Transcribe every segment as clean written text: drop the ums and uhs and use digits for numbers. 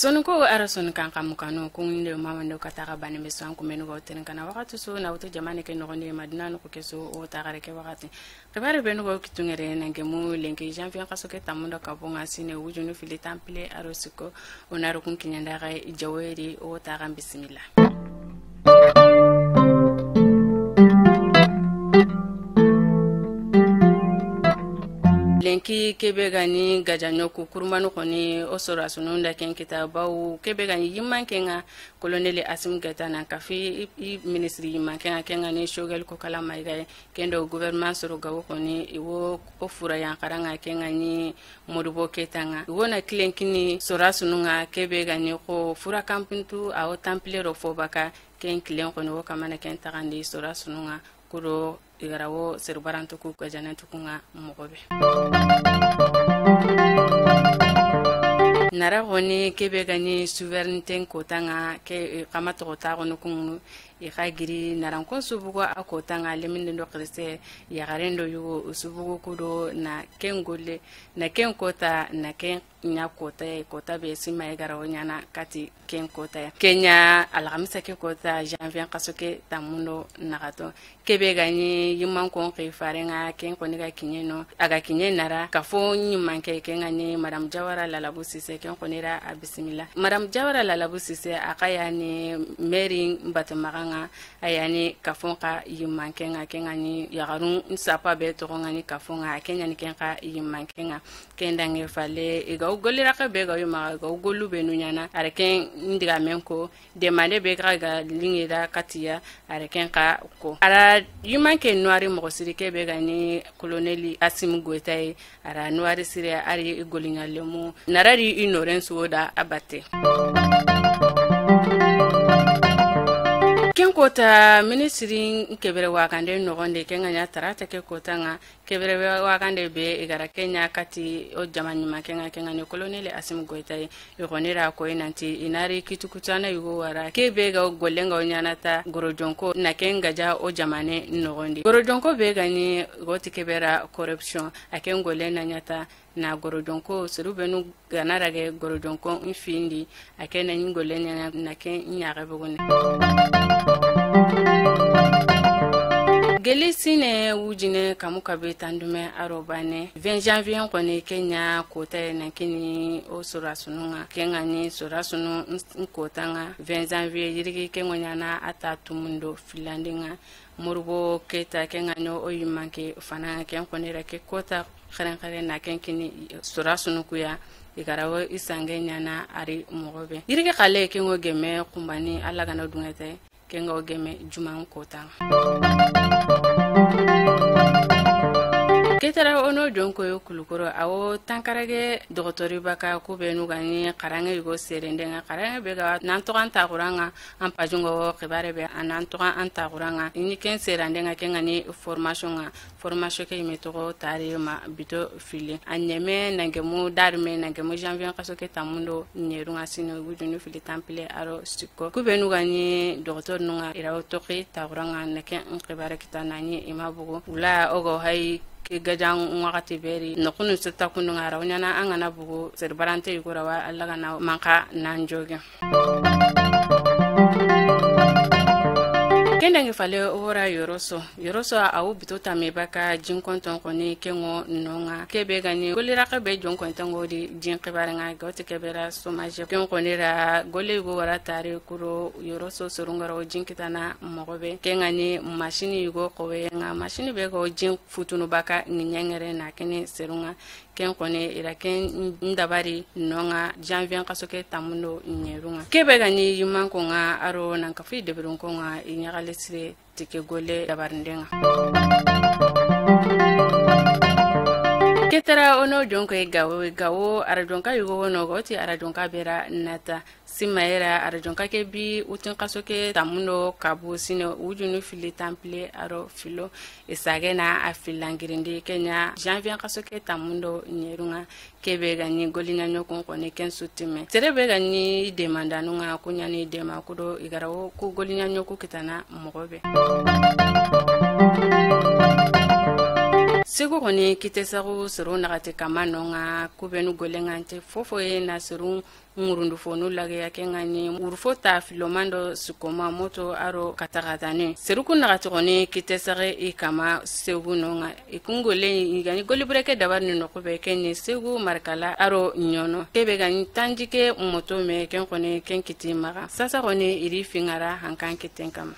Sonko arason kan kamukano kunde mama ndo kataka bani besan kumenu go tenen kana wakati so na uto jamani ke nogonde madina no keso o tagare ke wakati kebare benu go kitungere nange mu lenke janvier kasoke tamundo kabonga sine wujunu fili temple arosiko onaro kun kinyanda ga jaweri o taga bismillah. Lenki kebe gani gajanyoku kurumanu koni osoro asununda ken kitabawu kebe gani yimman kenga koloneli asim gata nan kafi ministry yimman kenga ni shogel ko kala maiga kendo gouvernement soro gawo koni iwo ofura yankaranga kenga ni modubo ketanga wona klenkini sora sununga kebe gani ko fura kampintu awo templero fobaka ken klen koni wo kamana ken tagandi sora sununga kuro igarawo serbaranto ku gajanantu kunga mogobe nara goni kebe gani souveraineté kotanga ke kamato kota gono kunu ikagiri naranko subugo akotanga leminde ndo kriste ya garendo yugo subugo kudo na kengole na kenkota na ken kota be sima igarawo nyana kati kenkota Kenya alhamisa ke kota janvier kasoke tamundo nagato kebe gani yimman kon ke farenga ken koniga kinyeno aga kinyenara kafo nyimman ke kengani madam Jawara Lalabu Sise ken konira abismillah madam Jawara Lalabu Sise akaya ni meri mbatamanga ayani kafonka yimman kenga kengani yagarun sapa be to ngani kafonga Kenya ni kenga yimman kenga kendange fale ega ugolira ka be ga yuma ga ugolu be nunyana areken ndiga menko demande be ga lingida katia areken ka ko ara yimman ken noari mo sirike be ga ni colonel Asim Goitai ara noari sire ari golinya lemu narari ignorance woda abate ken kota ministry kebere wakande nogonde kenganya tarata ke kotanga kebere wakande be igara Kenya kati o jamani makenga kengani colonel Asim Goitai igonira ko inanti inari kitukutana yugo wara kebe ga golenga onyanata gorojonko na kenga ja o jamane nogonde gorojonko be gani goti kebera corruption akengole na nyata na gorojonko serubenu ganarage gorojonko infindi akena nyingolenya na ken nyaga bugune Gelisine wujine kamuka betandume arobane 20 janvier kone Kenya kota na kini o sorasununga kengani sorasunu nkotanga 20 janvier yirigi kengonyana atatumundo filandinga murbo keta kenganyo oyimanke fana kenkonera ke kota karen na kenkini sorasunu kuya igarawo isange nyana ari mogobe yirigi kale kengo geme kumbani alaga na dungete kengo geme juman kotanga Ketara ono jonko yo kulukoro awo tankarage dogotori baka ko benu gani karange yugo serendenga karange bega nanto anta kuranga ampajungo kibare be ananto anta kuranga ini ken serendenga kengani formation ke metoro tari ma bito fili anyeme nangemu darme nangemu janvier kasoke tamundo nyerunga sino wujunu fili temple aro siko ko benu gani dogotor nunga irawo toki takuranga nake kibare kitanani imabugo ula ogo hay gajang wakati beri nokunu sita kunu ngara wanyana angana bugu serbarante yugura wa allaga na manka nanjoge kenda ngefale ora yoroso au bitota mebaka jinkonton koni kengo nonga kebe gani golira ka be jonkonton ngodi jinkibara gote kebera somaje kengo konira gole go wara tare kuro yoroso sorungara o jinkitana mogobe kengani machine yugo kowe nga machine be go jin futunu baka ninyangere na kene serunga ken kone ira ken ndabari nonga janvier kasoke tamundo nyerunga kebe gani yumman ko nga aro nan kafi de berun ko nga inyagale sire tike gole dabarndenga Ketara ono jonko gawo arajonka yugo wono goti arajonka bera nata simaera arajonka ke bi utin kasoke tamundo kabu sino wujunu fili temple aro filo isagena afilangirindi Kenya janvier kasoke tamundo nyerunga kebe gani golinya nyoko kone ken sutime terebe gani demanda nunga kunya ni dema kudo igarawo ku golinya nyoko kitana mogobe segu koni kite sagu suru nagate kamano nga kubenu golengante fofo e na suru ngurundu fonu lage yake ngani urfo ta filomando sukoma moto aro katagatane seruku nagate koni kite sare e kama segu nonga ikungole igani golibreke dabarni no kubeke ni segu markala aro nyono kebe gani tanjike moto me ken koni ken kiti maga sasa koni iri fingara hankan kiten kama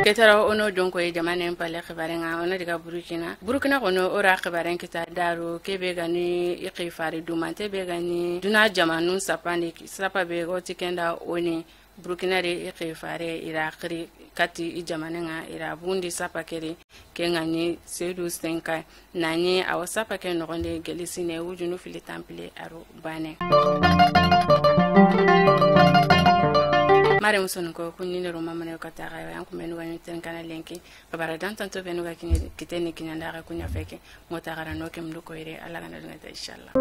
ketara ono donko e jamane pale khibarenga ono diga burkina kono ora khibaren kita daru kebe gani iqifari dumante be gani duna jamanu sapani sapa be go tikenda oni burkina de iqifare ira khiri kati i jamane nga ira bundi sapa kere kengani sedu senka nani awasapa ke no gonde gelisine wujunu fili temple aro bane mare musono ko kunni ro mamane ko ta ga yan ko menu wani ten kana lenki babara dan tanto benu ga kiteni kinyanda ga kunya feke mota gara no kem do ko ire ala ga na inshallah